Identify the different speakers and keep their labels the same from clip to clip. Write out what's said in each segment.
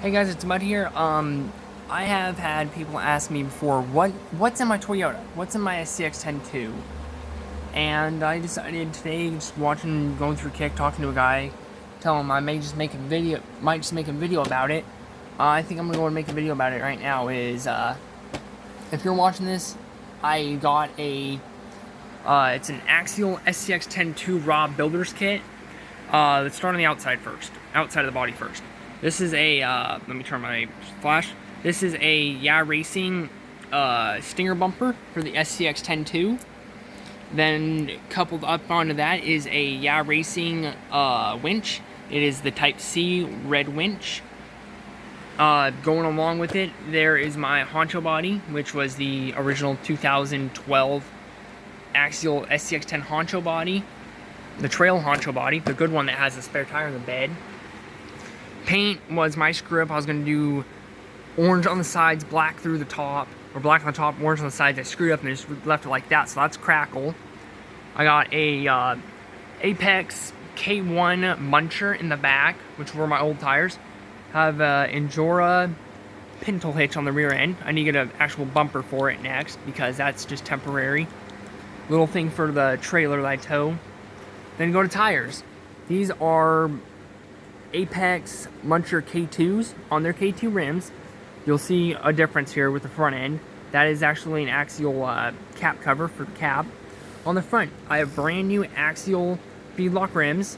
Speaker 1: Hey guys, it's Mud here. I have had people ask me before, what's in my Toyota? What's in my Scx10ii? And I decided today, just going through Kick, talking to a guy, tell him I might just make a video about it. I think I'm gonna go and make a video about it right now. If you're watching this, I got it's an Axial Scx10ii raw builder's kit. Let's start on the outside first, outside of the body first. This is a, let me turn my flash. This is a Yeah Racing stinger bumper for the Scx10ii. Then coupled up onto that is a Yeah Racing winch. It is the Type C red winch. Going along with it, there is my honcho body, which was the original 2012 Axial Scx10 honcho body. The trail honcho body, the good one that has a spare tire in the bed. Paint was my screw up. I was going to do orange on the sides, black through the top, or black on the top, orange on the sides. I screwed up and just left it like that, so that's crackle. I got a Apex K1 muncher in the back, which were my old tires. Have a Endura pintle hitch on the rear end. I need to get an actual bumper for it next, because that's just temporary. Little thing for the trailer that I tow. Then go to tires. These are Apex Muncher K2s on their K2 rims. You'll see a difference here with the front end. That is actually an Axial cap cover for the cab. On the front, I have brand new Axial beadlock rims,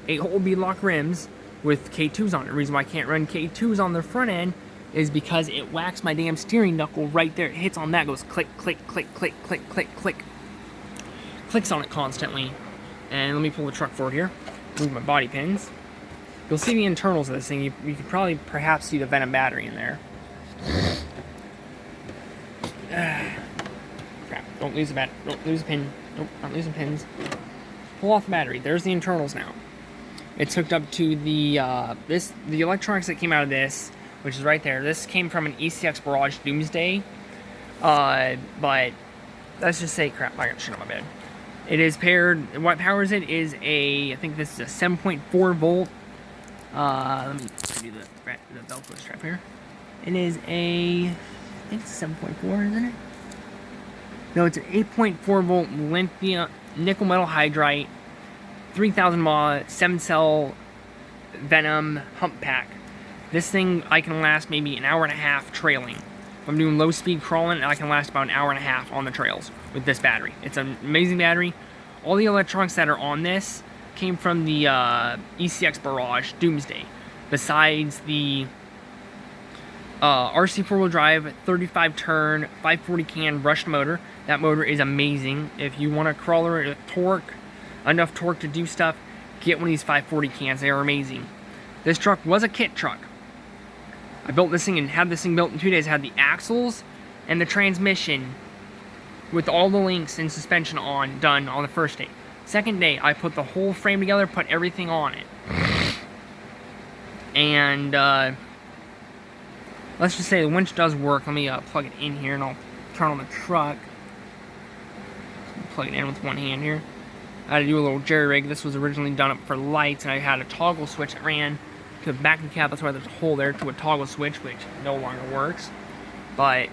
Speaker 1: 8-hole beadlock rims with K2s on it. The reason why I can't run K2s on the front end is because it whacks my damn steering knuckle right there. It hits on that, goes click, click, click, click, click, click, click. Clicks on it constantly. And let me pull the truck forward here. Move my body pins. You'll see the internals of this thing. You can probably perhaps see the Venom battery in there. Crap. Don't lose the battery. Don't lose a pin. Nope, not losing pins. Pull off the battery. There's the internals now. It's hooked up to the the electronics that came out of this, which is right there. This came from an ECX Barrage Doomsday. But let's just say, crap, I got shit on my bed. It is paired, what powers it is I think this is a 7.4 volt. Let me do the Velcro strap here. It is I think it's a 7.4, isn't it? No, it's an 8.4 volt lithium nickel metal hydride, 3000 mAh, 7-cell Venom hump pack. This thing, I can last maybe an hour and a half trailing. If I'm doing low speed crawling, I can last about an hour and a half on the trails with this battery. It's an amazing battery. All the electronics that are on this came from the ECX Barrage Doomsday. Besides the RC 4-wheel drive, 35 turn, 540 can brushed motor. That motor is amazing. If you want a crawler with torque, enough torque to do stuff, get one of these 540 cans. They are amazing. This truck was a kit truck. I built this thing and had this thing built in 2 days. I had the axles and the transmission with all the links and suspension done on the first day. Second day, I put the whole frame together, put everything on it. And let's just say the winch does work. Let me plug it in here and I'll turn on the truck. Plug it in with one hand here. I had to do a little jerry rig. This was originally done up for lights, and I had a toggle switch that ran to the back of the cab. That's why there's a hole there to a toggle switch, which no longer works. But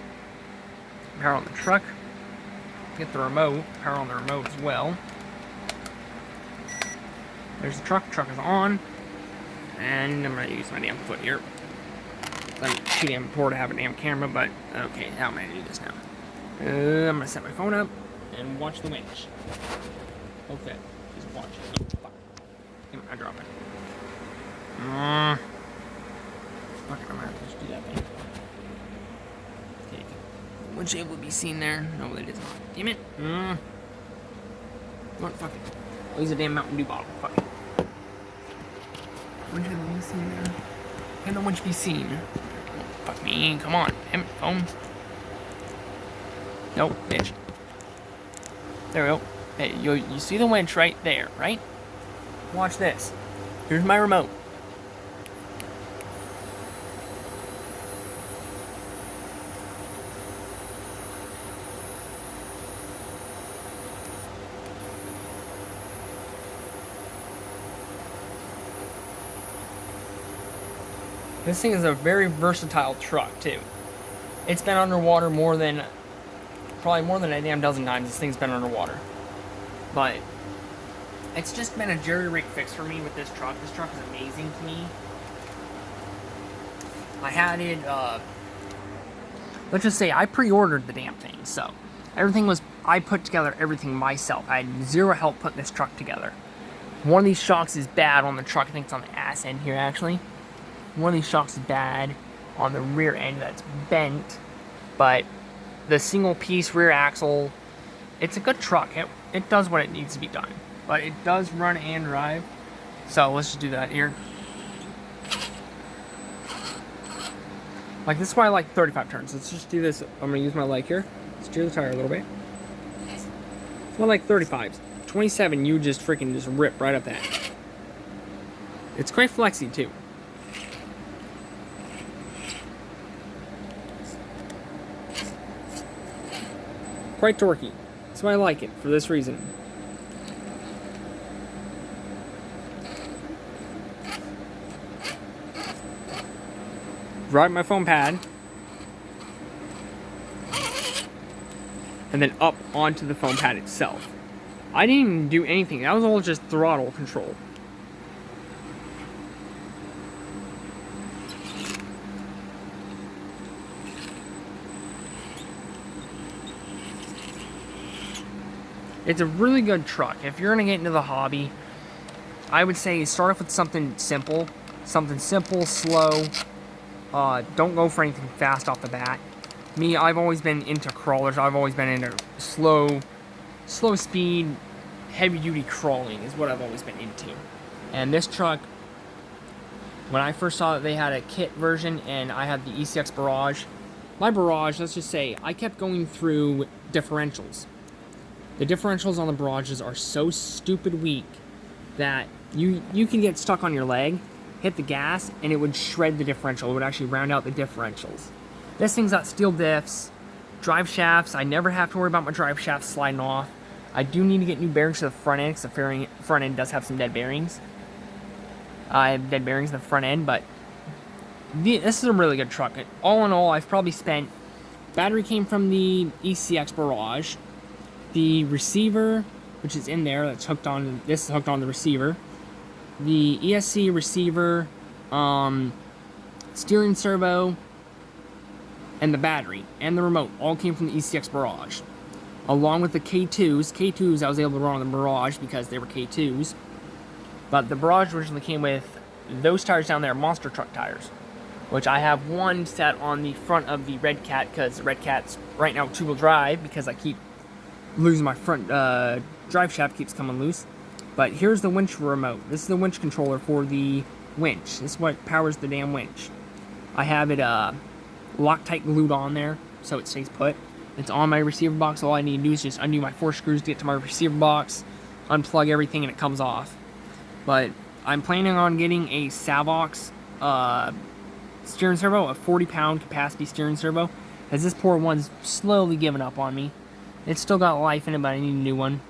Speaker 1: power on the truck. Get the remote. Power on the remote as well. There's the truck. Truck is on. And I'm going to use my damn foot here. I'm too damn poor to have a damn camera, but okay, how am I going to do this now? I'm going to set my phone up and watch the winch. Okay, just watch it. Oh, fuck. I drop it. Fuck it, I'm going to have to just do that thing. Okay. Winch able to be seen there? No, it is not. Damn it. What? Fuck it. I'll use a damn Mountain Dew bottle. Fuck it. Winch able to be seen there? Can the winch be seen? Oh, fuck me. Come on. Damn it, phone. Nope, bitch. There we go. Hey, you see the winch right there, right? Watch this. Here's my remote. This thing is a very versatile truck, too. It's been underwater probably more than a damn dozen times this thing's been underwater. But it's just been a jerry-rig fix for me with this truck. This truck is amazing to me. I had it, let's just say I pre-ordered the damn thing, so I put together everything myself. I had zero help putting this truck together. One of these shocks is bad on the truck. I think it's on the ass end here, actually. One of these shocks is bad on the rear end that's bent, but the single piece rear axle, it's a good truck. It does what it needs to be done, but it does run and drive. So let's just do that here. Like, this is why I like 35 turns. Let's just do this. I'm gonna use my leg here. Steer the tire a little bit. So I like 35s. 27, you just freaking just rip right up that. It's quite flexy too. Quite torquey. That's why I like it, for this reason. Right my foam pad. And then up onto the foam pad itself. I didn't even do anything. That was all just throttle control. It's a really good truck. If you're gonna get into the hobby, I would say start off with something simple. Something simple, slow. Don't go for anything fast off the bat. Me, I've always been into crawlers. I've always been into slow speed, heavy duty crawling is what I've always been into. And this truck, when I first saw that they had a kit version and I had the ECX Barrage, my Barrage, let's just say, I kept going through differentials. The differentials on the Barrages are so stupid weak that you can get stuck on your leg, hit the gas, and it would shred the differential. It would actually round out the differentials. This thing's got steel diffs, drive shafts. I never have to worry about my drive shafts sliding off. I do need to get new bearings to the front end, because the front end does have some dead bearings. I have dead bearings in the front end, but this is a really good truck. All in all, I've probably spent... Battery came from the ECX Barrage. The receiver, which is in there, that's hooked on... This is hooked on the receiver. The ESC receiver, steering servo, and the battery, and the remote, all came from the ECX Barrage. Along with the K2s. K2s I was able to run on the Barrage because they were K2s. But the Barrage originally came with those tires down there, monster truck tires. Which I have one set on the front of the Red Cat, because the Red Cat's right now two-wheel drive, because I keep losing my front drive shaft keeps coming loose. But here's the winch remote. This is the winch controller for the winch. This is what powers the damn winch. I have it Loctite glued on there, so it stays put. It's on my receiver box. All I need to do is just undo my 4 screws to get to my receiver box, unplug everything, and it comes off. But I'm planning on getting a Savox steering servo, a 40-pound capacity steering servo, as this poor one's slowly giving up on me. It's still got life in it, but I need a new one.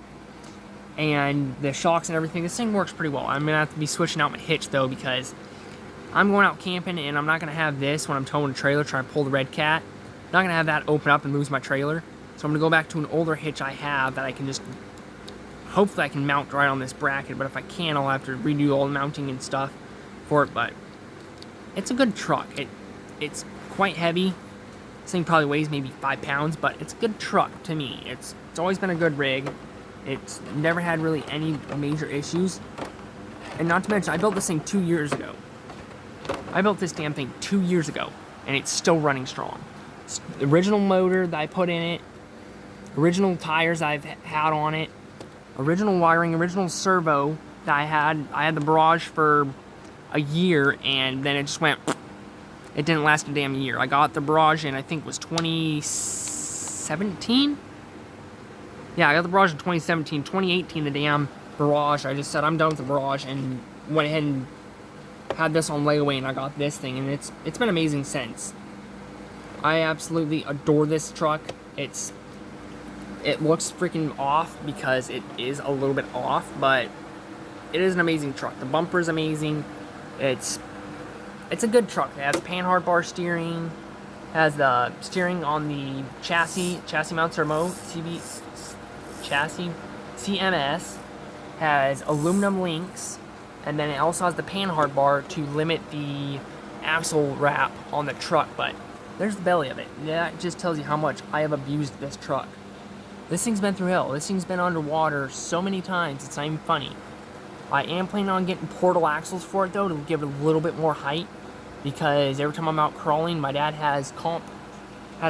Speaker 1: And the shocks and everything, this thing works pretty well. I'm going to have to be switching out my hitch, though, because I'm going out camping, and I'm not going to have this when I'm towing a trailer trying to pull the Red Cat. I'm not going to have that open up and lose my trailer. So I'm going to go back to an older hitch I have that I can just... Hopefully I can mount right on this bracket, but if I can't, I'll have to redo all the mounting and stuff for it. But it's a good truck. It's quite heavy. This thing probably weighs maybe 5 pounds, but it's a good truck to me. It's always been a good rig. It's never had really any major issues. And not to mention, I built this thing 2 years ago. I built this damn thing 2 years ago, and it's still running strong. It's the original motor that I put in it, original tires I've had on it, original wiring, original servo that I had the Barrage for a year, and then it just went... It didn't last a damn year. I got the Barrage in, I think it was 2017? Yeah, I got the Barrage in 2017. 2018, the damn Barrage, I just said I'm done with the Barrage, and went ahead and had this on layaway, and I got this thing, and it's been amazing since. I absolutely adore this truck. It looks freaking off because it is a little bit off, but it is an amazing truck. The bumper is amazing. It's it's a good truck. It has panhard bar steering, has the steering on the chassis mount remote, chassis, CMS, has aluminum links, and then it also has the panhard bar to limit the axle wrap on the truck. But there's the belly of it. That just tells you how much I have abused this truck. This thing's been through hell. This thing's been underwater so many times, it's not even funny. I am planning on getting portal axles for it though, to give it a little bit more height, because every time I'm out crawling, my dad has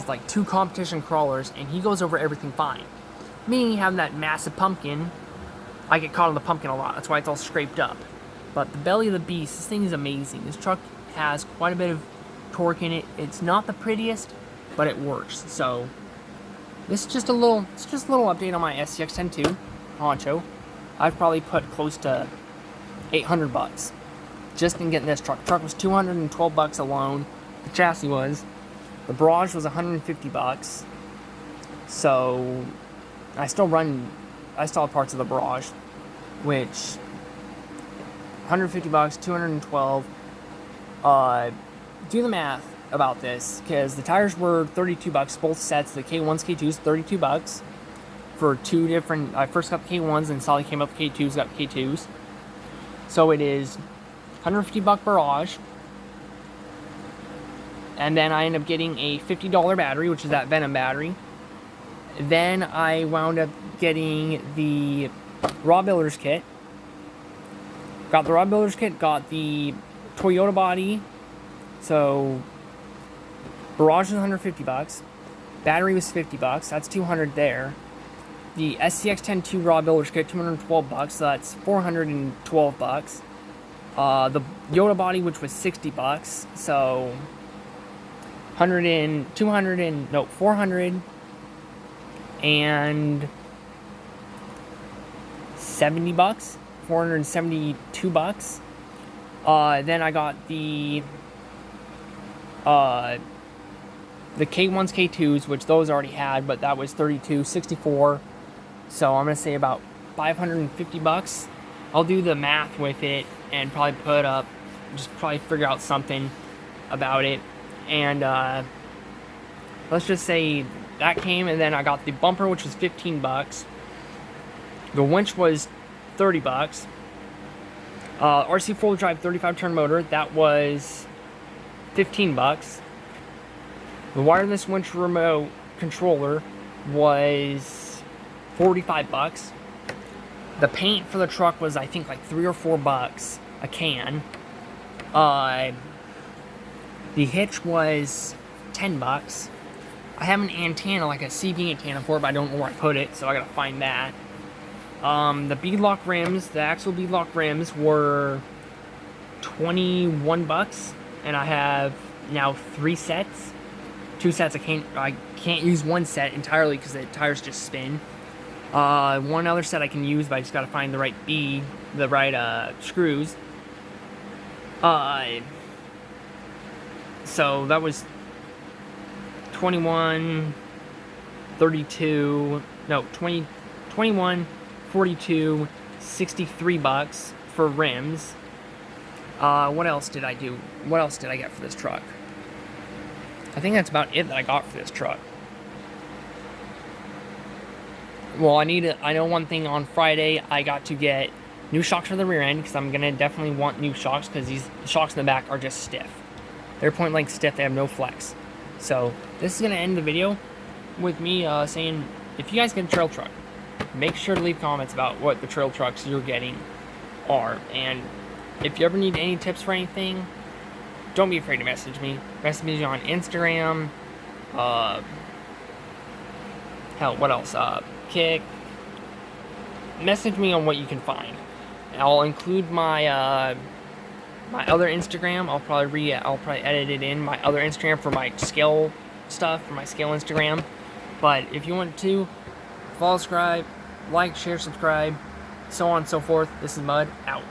Speaker 1: like 2 competition crawlers, and he goes over everything fine. Me, having that massive pumpkin, I get caught on the pumpkin a lot. That's why it's all scraped up. But the belly of the beast, this thing is amazing. This truck has quite a bit of torque in it. It's not the prettiest, but it works. So this is just a little update on my Scx10ii Honcho. I've probably put close to $800 just in getting this truck. The truck was $212 alone. The chassis was. The barrage was $150. So I still have parts of the barrage, which $150, 212. Do the math about this, because the tires were $32, both sets. The K1s, K2s, $32 for 2 different. I first got the K1s, and Sally came up with the K2s, got the K2s. So it is $150 barrage, and then I ended up getting a $50 battery, which is that Venom battery. Then I wound up getting the raw builder's kit. Got the raw builder's kit, got the Toyota body. So barrage was $150. Battery was $50. That's $200 there. The Scx10ii raw builder's kit, $212. So that's $412. The Yoda body, which was $60. So $400 and $70, $472. Then I got the K1s, K2s, which those already had, but that was $32, $64. So I'm gonna say about $550. I'll do the math with it and probably probably figure out something about it. And let's just say that came, and then I got the bumper, which was $15. The winch was $30. RC 4-wheel drive 35-turn motor, that was $15. The wireless winch remote controller was $45. The paint for the truck was, I think, like $3 or $4 a can. The hitch was $10. I have an antenna, like a CB antenna for it, but I don't know where I put it, so I gotta find that. The beadlock rims, the actual beadlock rims were $21, and I have now 3 sets. 2 sets. I can't use one set entirely because the tires just spin. One other set I can use, but I just gotta find the right screws. So that was 21, 42, $63 for rims. What else did I do? What else did I get for this truck? I think that's about it that I got for this truck. Well, I know one thing. On Friday, I got to get new shocks for the rear end, because I'm gonna definitely want new shocks, because these shocks in the back are just stiff. They're point blank stiff. They have no flex. So this is gonna end the video with me saying, if you guys get a trail truck, make sure to leave comments about what the trail trucks you're getting are. And if you ever need any tips for anything, don't be afraid to message me. Message me on Instagram. Hell, what else? Kick. Message me on what you can find. I'll include my my other Instagram. I'll probably edit it in my other Instagram for my scale stuff, for my scale Instagram. But if you want to, follow, subscribe, like, share, subscribe, so on and so forth. This is Mud, out.